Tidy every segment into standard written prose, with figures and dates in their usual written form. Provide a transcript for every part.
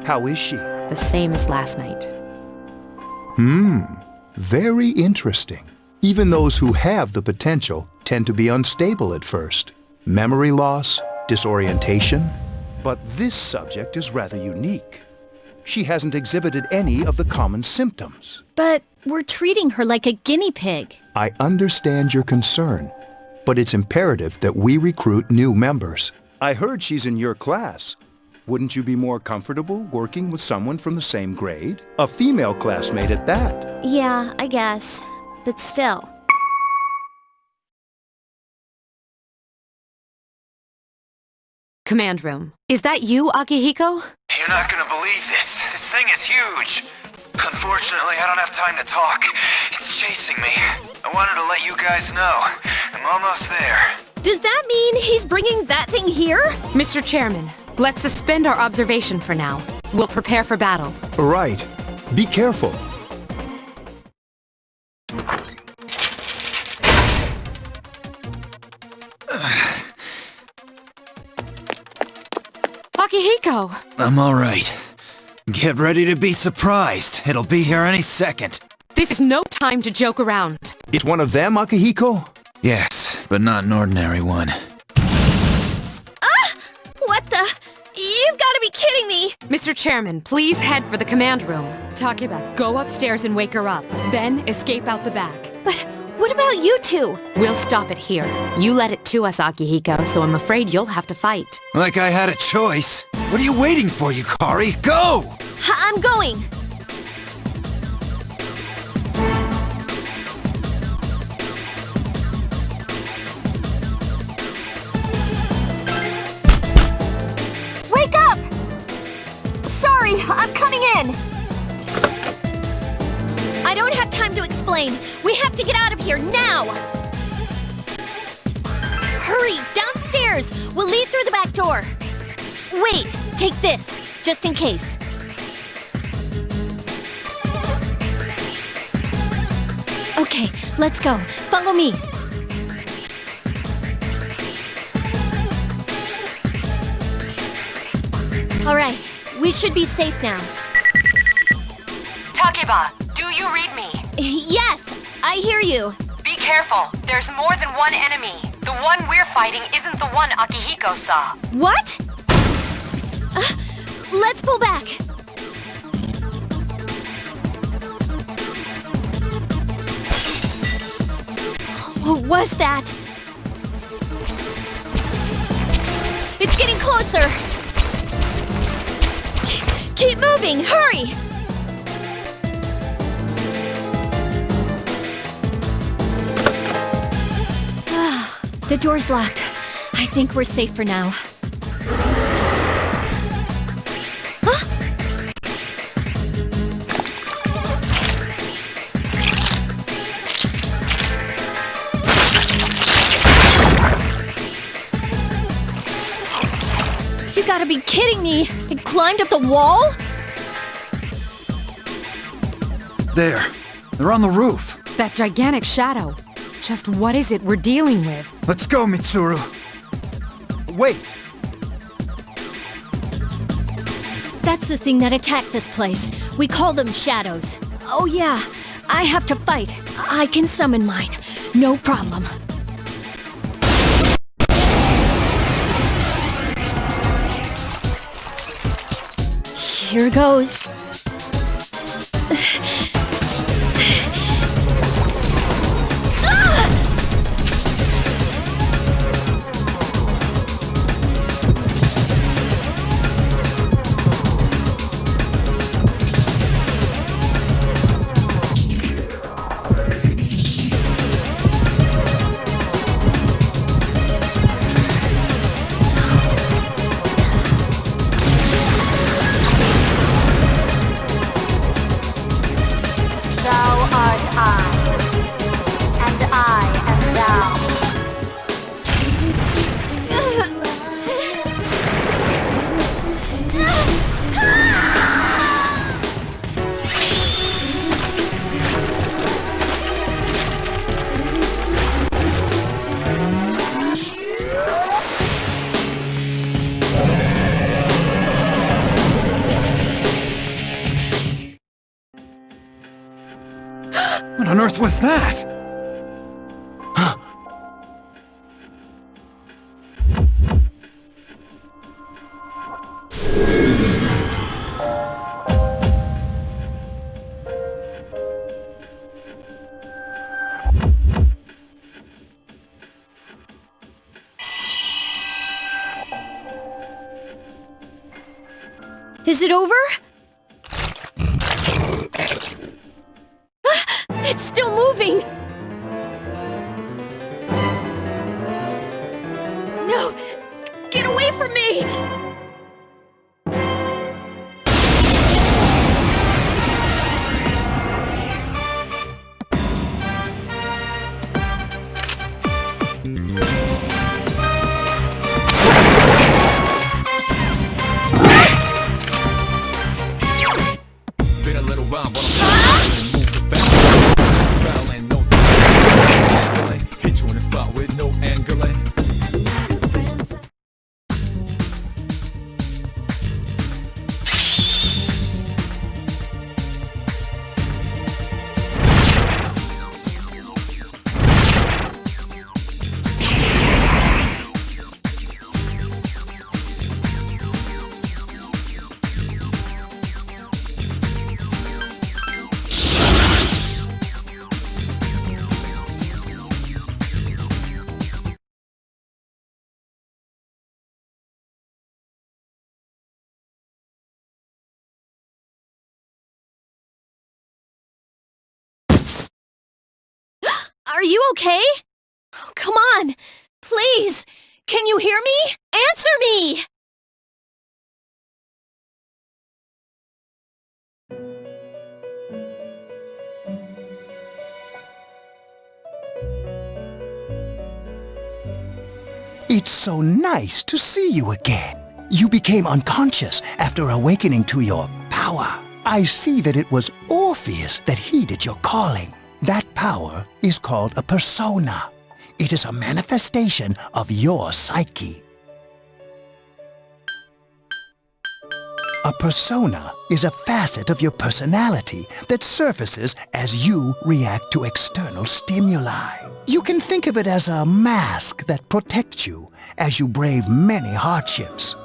How is she? The same as last night. Very interesting. Even those who have the potential tend to be unstable at first. Memory loss, disorientation. But this subject is rather unique. She hasn't exhibited any of the common symptoms. But we're treating her like a guinea pig. I understand your concern, but it's imperative that we recruit new members. I heard she's in your class. Wouldn't you be more comfortable working with someone from the same grade? A female classmate at that. Yeah, I guess. But still. Command room. Is that you, Akihiko? You're not gonna believe this. This thing is huge. Unfortunately, I don't have time to talk. It's chasing me. I wanted to let you guys know. I'm almost there. Does that mean he's bringing that thing here? Mr. Chairman, let's suspend our observation for now. We'll prepare for battle. Right. Be careful. Akihiko! I'm alright. Get ready to be surprised. It'll be here any second. This is no time to joke around. It's one of them, Akihiko? Yes, but not an ordinary one. What the? You've got to be kidding me! Mr. Chairman, please head for the command room. Takeba, go upstairs and wake her up. Then escape out the back. But what about you two? We'll stop it here. You led it to us, Akihiko, so I'm afraid you'll have to fight. Like I had a choice. What are you waiting for, Yukari? Go! I'm going! Wake up! Sorry, I'm coming in! I don't have time to explain. We have to get out of here now! Hurry, downstairs! We'll leave through the back door. Wait, take this, just in case. Okay, let's go. Follow me. All right, we should be safe now. Takeba, do you read me? Yes, I hear you. Be careful. There's more than one enemy. The one we're fighting isn't the one Akihiko saw. What? Let's pull back. What was that? It's getting closer. Keep moving, hurry! The door's locked. I think we're safe for now. Huh? You gotta be kidding me! It climbed up the wall? There. They're on the roof. That gigantic shadow. Just what is it we're dealing with? Let's go, Mitsuru. Wait! That's the thing that attacked this place. We call them shadows. Oh yeah, I have to fight. I can summon mine. No problem. Here goes. was that? Is it over? It's still moving! No! Get away from me! Been a little while, but I'm moving fast. Foul and no angling. Hit you in the spot with no angling. Are you okay? Oh, come on! Please! Can you hear me? Answer me! It's so nice to see you again. You became unconscious after awakening to your power. I see that it was Orpheus that heeded your calling. That power is called a persona. It is a manifestation of your psyche. A persona is a facet of your personality that surfaces as you react to external stimuli. You can think of it as a mask that protects you as you brave many hardships.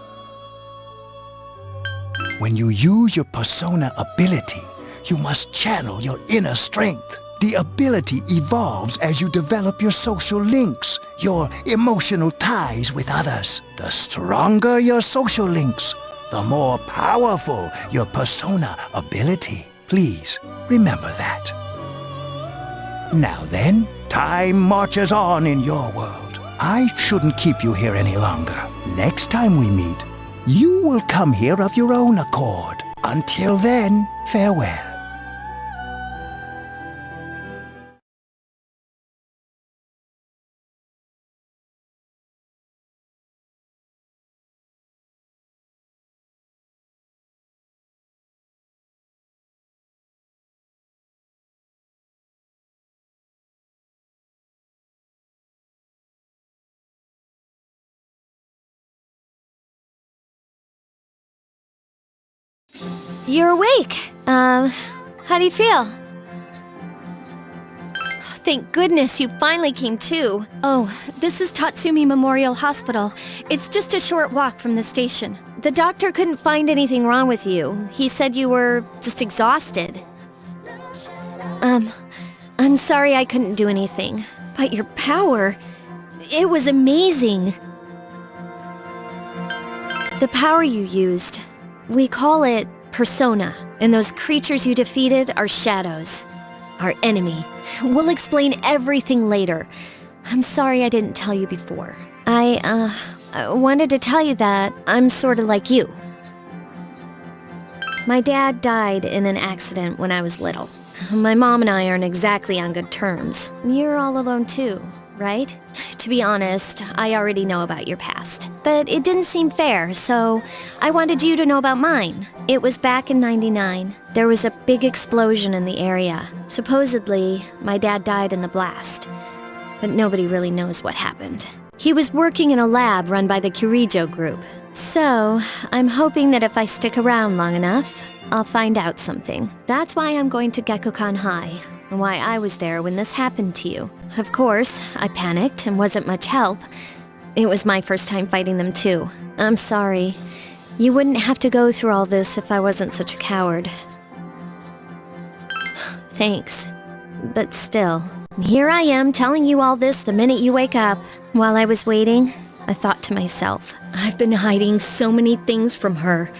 When you use your persona ability, you must channel your inner strength. The ability evolves as you develop your social links, your emotional ties with others. The stronger your social links, the more powerful your persona ability. Please remember that. Now then, time marches on in your world. I shouldn't keep you here any longer. Next time we meet, you will come here of your own accord. Until then, farewell. You're awake. How do you feel? Thank goodness you finally came to. Oh, this is Tatsumi Memorial Hospital. It's just a short walk from the station. The doctor couldn't find anything wrong with you. He said you were just exhausted. I'm sorry I couldn't do anything. But your power, it was amazing. The power you used, we call it persona, and those creatures you defeated are shadows. Our enemy. We'll explain everything later. I'm sorry I didn't tell you before. I wanted to tell you that I'm sorta like you. My dad died in an accident when I was little. My mom and I aren't exactly on good terms. You're all alone too, right? To be honest, I already know about your past. But it didn't seem fair, so I wanted you to know about mine. It was back in '99. There was a big explosion in the area. Supposedly, my dad died in the blast. But nobody really knows what happened. He was working in a lab run by the Kirijo group. So, I'm hoping that if I stick around long enough, I'll find out something. That's why I'm going to Gekukan High. and why I was there when this happened to you. Of course, I panicked and wasn't much help. It was my first time fighting them too. I'm sorry. You wouldn't have to go through all this if I wasn't such a coward. Thanks. But still, here I am telling you all this the minute you wake up. While I was waiting, I thought to myself, I've been hiding so many things from her.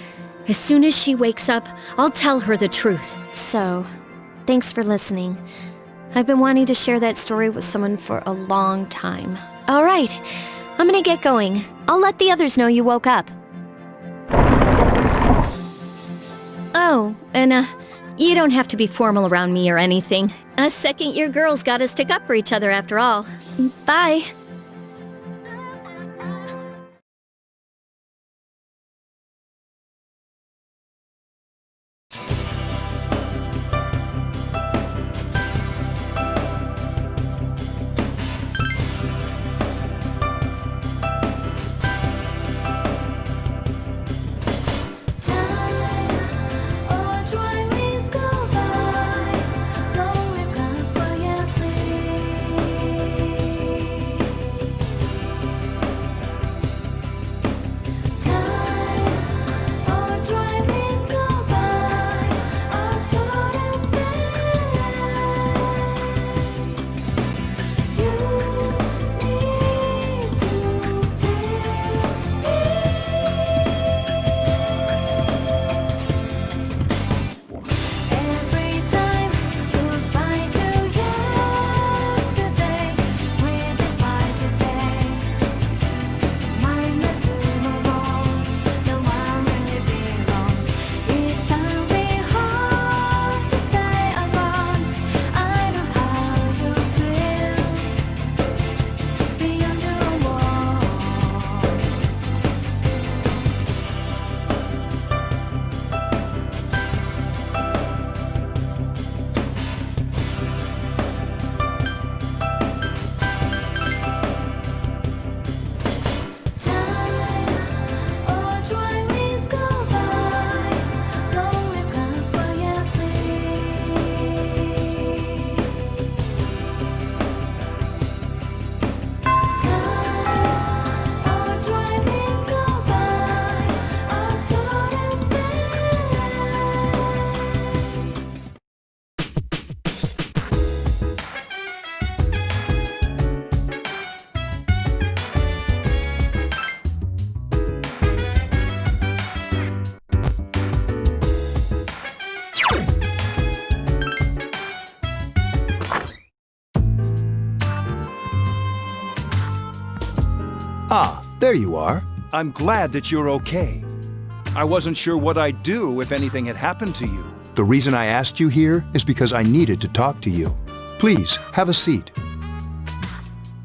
As soon as she wakes up, I'll tell her the truth. So, thanks for listening. I've been wanting to share that story with someone for a long time. All right, I'm gonna get going. I'll let the others know you woke up. Oh, and you don't have to be formal around me or anything. Us second-year girls gotta stick up for each other after all. Bye. Ah, there you are. I'm glad that you're okay. I wasn't sure what I'd do if anything had happened to you. The reason I asked you here is because I needed to talk to you. Please, have a seat.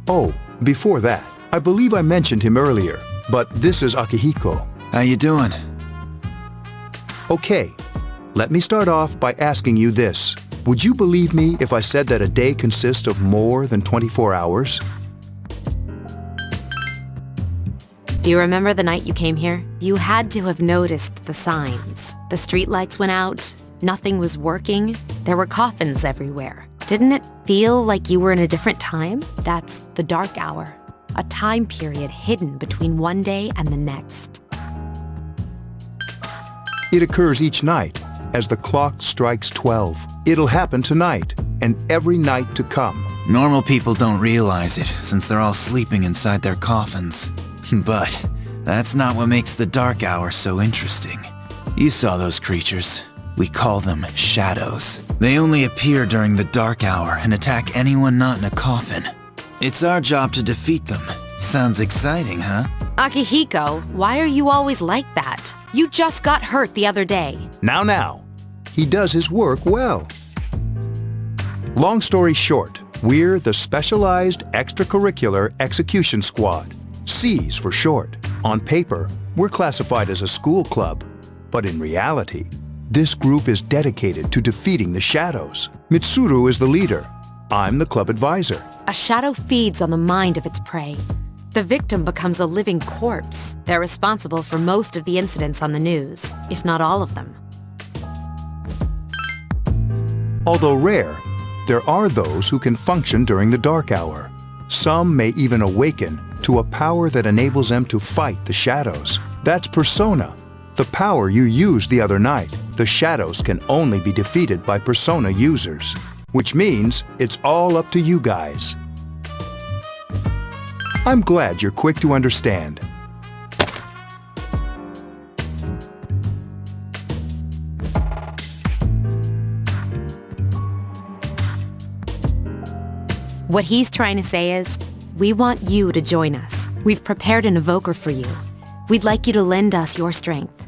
Oh, before that, I believe I mentioned him earlier, but this is Akihiko. How you doing? Okay, let me start off by asking you this. Would you believe me if I said that a day consists of more than 24 hours? Do you remember the night you came here? You had to have noticed the signs. The streetlights went out, nothing was working, there were coffins everywhere. Didn't it feel like you were in a different time? That's the dark hour, a time period hidden between one day and the next. It occurs each night as the clock strikes 12. It'll happen tonight and every night to come. Normal people don't realize it, since they're all sleeping inside their coffins. But that's not what makes the dark hour so interesting. You saw those creatures. We call them shadows. They only appear during the dark hour and attack anyone not in a coffin. It's our job to defeat them. Sounds exciting, huh? Akihiko, why are you always like that? You just got hurt the other day. Now. He does his work well. Long story short, we're the Specialized Extracurricular Execution Squad. C's for short. On paper, we're classified as a school club. But in reality, this group is dedicated to defeating the shadows. Mitsuru is the leader. I'm the club advisor. A shadow feeds on the mind of its prey. The victim becomes a living corpse. They're responsible for most of the incidents on the news, if not all of them. Although rare, There are those who can function during the dark hour. Some may even awaken to a power that enables them to fight the shadows. That's persona, the power you used the other night. The shadows can only be defeated by persona users, which means it's all up to you guys. I'm glad you're quick to understand. What he's trying to say is, we want you to join us. We've prepared an evoker for you. We'd like you to lend us your strength.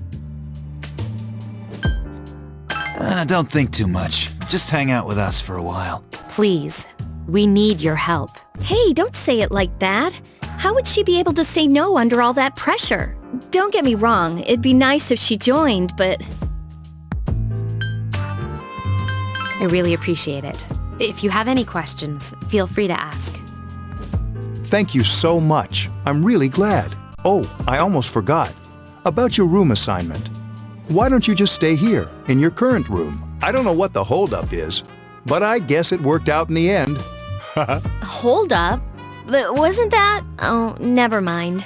Don't think too much. Just hang out with us for a while. Please, we need your help. Hey, don't say it like that. How would she be able to say no under all that pressure? Don't get me wrong, it'd be nice if she joined, but... I really appreciate it. If you have any questions, feel free to ask. Thank you so much. I'm really glad. Oh, I almost forgot. About your room assignment. Why don't you just stay here, in your current room? I don't know what the holdup is, but I guess it worked out in the end. Hold up. Wasn't that? Oh, never mind.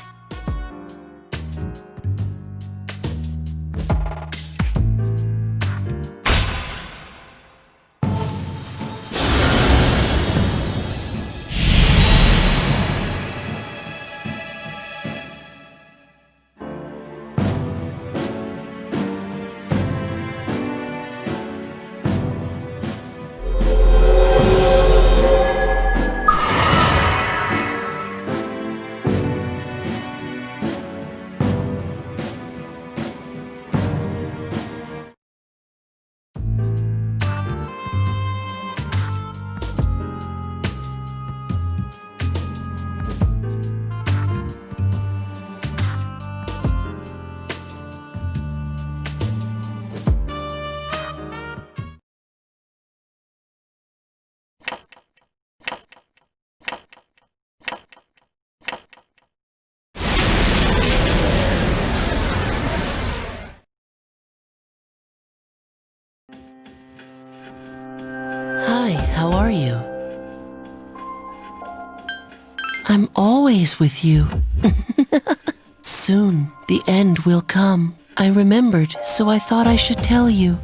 Hi, how are you? I'm always with you. Soon, the end will come. I remembered, so I thought I should tell you.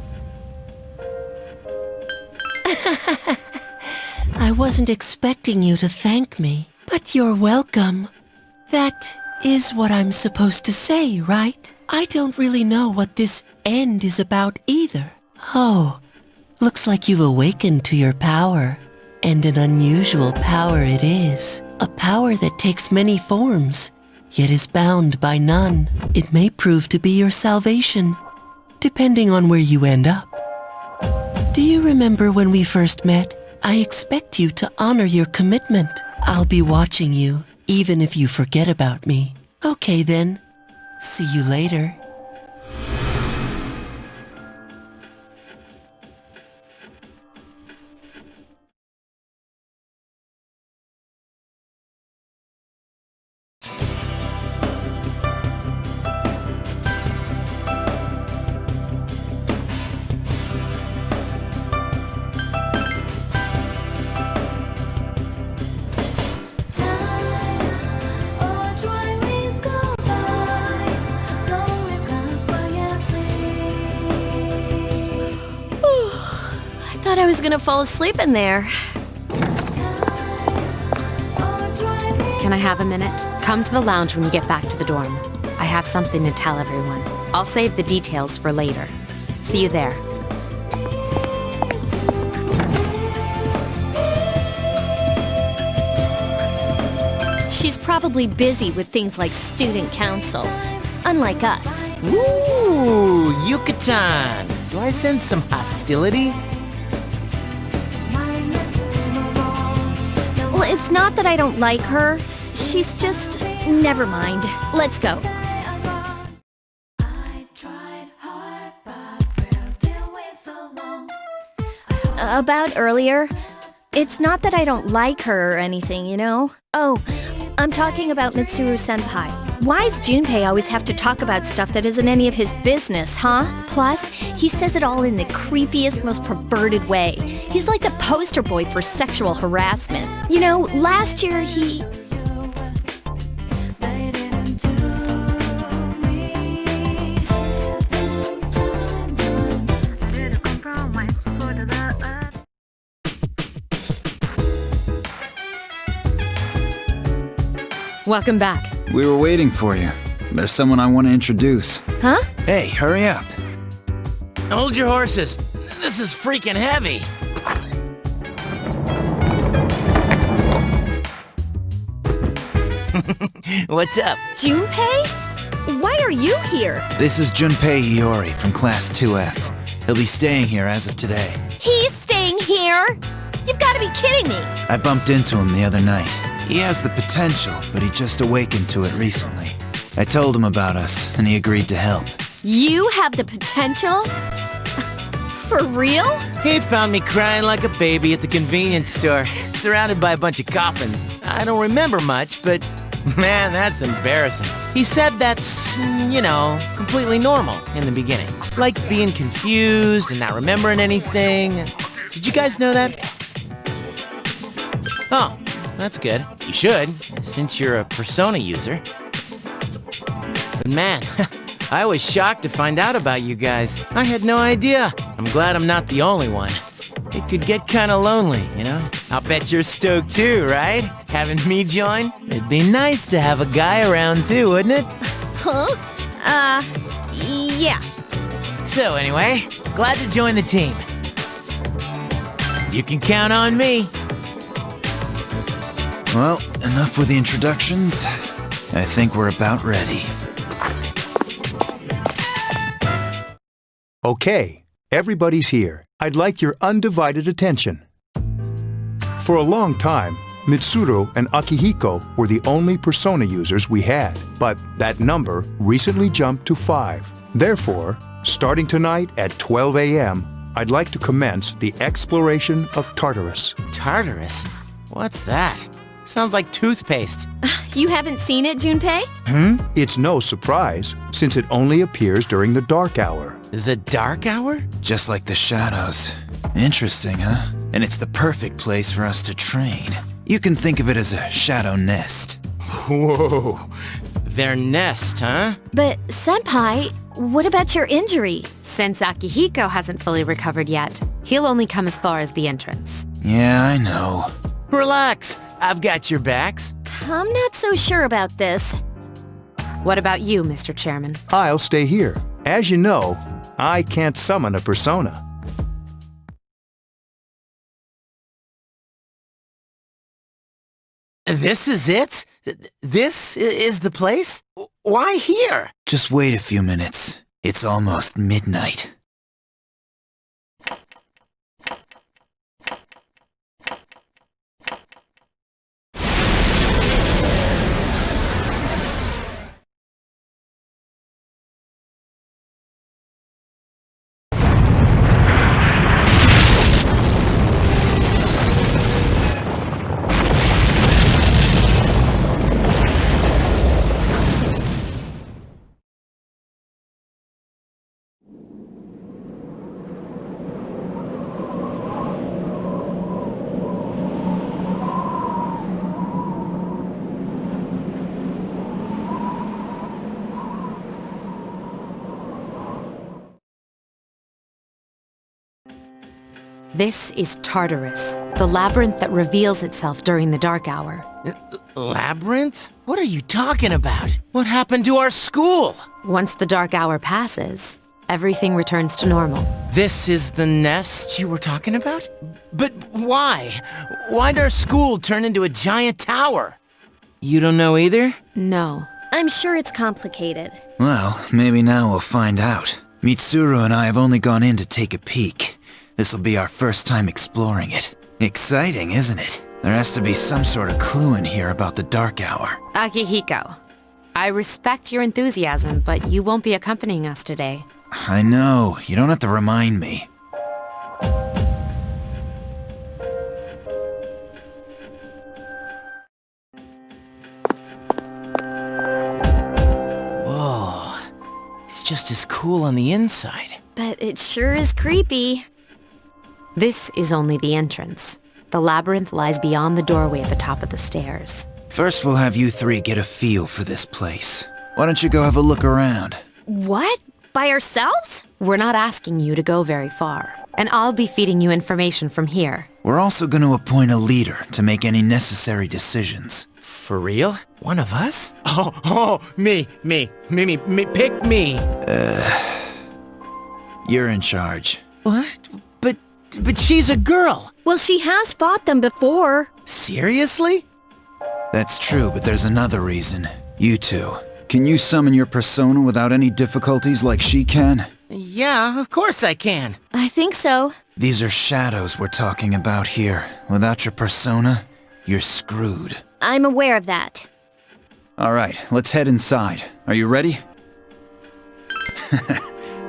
I wasn't expecting you to thank me, but you're welcome. That is what I'm supposed to say, right? I don't really know what this end is about either. Oh, looks like you've awakened to your power. And an unusual power it is. A power that takes many forms, yet is bound by none. It may prove to be your salvation, depending on where you end up. Do you remember when we first met? I expect you to honor your commitment. I'll be watching you, even if you forget about me. Okay then. See you later. I thought I was gonna fall asleep in there. Can I have a minute? Come to the lounge when you get back to the dorm. I have something to tell everyone. I'll save the details for later. See you there. She's probably busy with things like student council, unlike us. Ooh, Yucatan! Do I sense some hostility? Well, it's not that I don't like her. She's just... never mind. Let's go. About earlier, it's not that I don't like her or anything, you know? Oh, I'm talking about Mitsuru-senpai. Why's Junpei always have to talk about stuff that isn't any of his business, huh? Plus, he says it all in the creepiest, most perverted way. He's like the poster boy for sexual harassment. You know, last year he... Welcome back. We were waiting for you. There's someone I want to introduce. Huh? Hey, hurry up. Hold your horses. This is freaking heavy. What's up? Junpei? Why are you here? This is Junpei Iori from Class 2F. He'll be staying here as of today. He's staying here? You've got to be kidding me. I bumped into him the other night. He has the potential, but he just awakened to it recently. I told him about us, and he agreed to help. You have the potential? For real? He found me crying like a baby at the convenience store, surrounded by a bunch of coffins. I don't remember much, but man, that's embarrassing. He said that's, you know, completely normal in the beginning. Like being confused and not remembering anything. Did you guys know that? Oh, that's good. You should, since you're a Persona user. But man, I was shocked to find out about you guys. I had no idea. I'm glad I'm not the only one. It could get kinda lonely, you know? I'll bet you're stoked too, right? Having me join? It'd be nice to have a guy around too, wouldn't it? Huh? Yeah. So anyway, glad to join the team. You can count on me. Well, enough with the introductions. I think we're about ready. Okay, everybody's here. I'd like your undivided attention. For a long time, Mitsuru and Akihiko were the only Persona users we had, but that number recently jumped to 5. Therefore, starting tonight at 12 a.m., I'd like to commence the exploration of Tartarus. Tartarus? What's that? Sounds like toothpaste. You haven't seen it, Junpei? It's no surprise, since it only appears during the dark hour. The dark hour? Just like the shadows. Interesting, huh? And it's the perfect place for us to train. You can think of it as a shadow nest. Whoa. Their nest, huh? But, Senpai, what about your injury? Since Akihiko hasn't fully recovered yet, he'll only come as far as the entrance. Yeah, I know. Relax. I've got your backs. I'm not so sure about this. What about you, Mr. Chairman? I'll stay here. As you know, I can't summon a persona. This is it? This is the place? Why here? Just wait a few minutes. It's almost midnight. This is Tartarus, the labyrinth that reveals itself during the dark hour. Labyrinth? What are you talking about? What happened to our school? Once the dark hour passes, everything returns to normal. This is the nest you were talking about? But why? Why'd our school turn into a giant tower? You don't know either? No. I'm sure it's complicated. Well, maybe now we'll find out. Mitsuru and I have only gone in to take a peek. This'll be our first time exploring it. Exciting, isn't it? There has to be some sort of clue in here about the dark hour. Akihiko, I respect your enthusiasm, but you won't be accompanying us today. I know, you don't have to remind me. just as cool on the inside. But it sure is creepy. This is only the entrance. The labyrinth lies beyond the doorway at the top of the stairs. First, we'll have you three get a feel for this place. Why don't you go have a look around? What? By ourselves? We're not asking you to go very far, and I'll be feeding you information from here. We're also going to appoint a leader to make any necessary decisions. For real? One of us? Oh, me, pick me. You're in charge. What? But she's a girl. Well, she has fought them before. Seriously? That's true, but there's another reason. You two. Can you summon your persona without any difficulties like she can? Yeah, of course I can. I think so. These are shadows we're talking about here. Without your persona, you're screwed. I'm aware of that. Alright, let's head inside. Are you ready?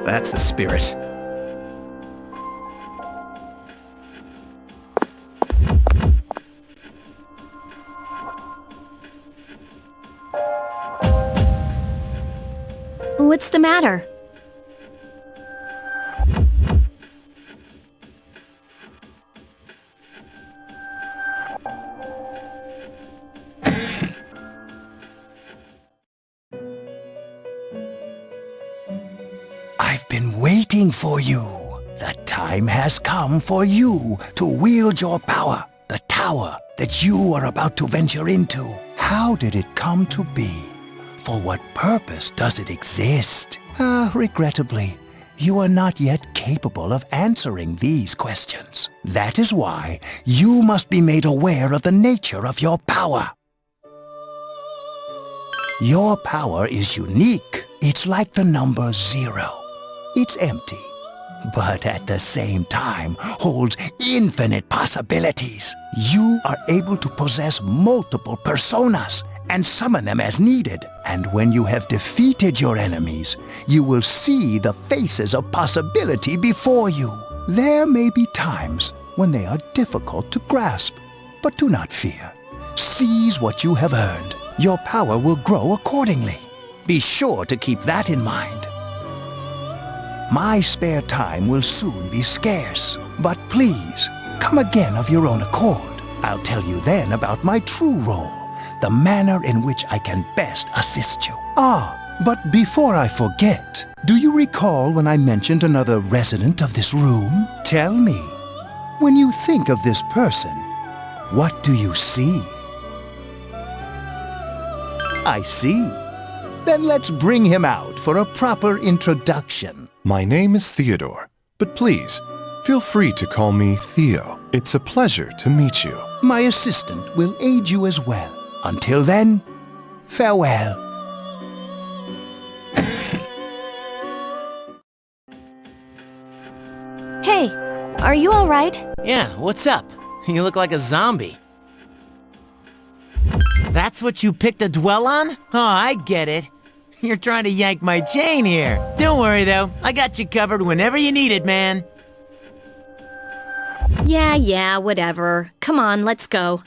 That's the spirit. What's the matter? I've been waiting for you. The time has come for you to wield your power, the tower that you are about to venture into. How did it come to be? For what purpose does it exist? Regrettably, you are not yet capable of answering these questions. That is why you must be made aware of the nature of your power. Your power is unique. It's like the number 0. It's empty, but at the same time holds infinite possibilities. You are able to possess multiple personas and summon them as needed. And when you have defeated your enemies, you will see the faces of possibility before you. There may be times when they are difficult to grasp, but do not fear. Seize what you have earned. Your power will grow accordingly. Be sure to keep that in mind. My spare time will soon be scarce, but please, come again of your own accord. I'll tell you then about my true role, the manner in which I can best assist you. But before I forget, do you recall when I mentioned another resident of this room? Tell me, when you think of this person, what do you see? I see. Then let's bring him out for a proper introduction. My name is Theodore, but please, feel free to call me Theo. It's a pleasure to meet you. My assistant will aid you as well. Until then, farewell. Hey, are you all right? Yeah, what's up? You look like a zombie. That's what you picked to dwell on? Oh, I get it. You're trying to yank my chain here. Don't worry, though. I got you covered whenever you need it, man. Yeah, whatever. Come on, let's go.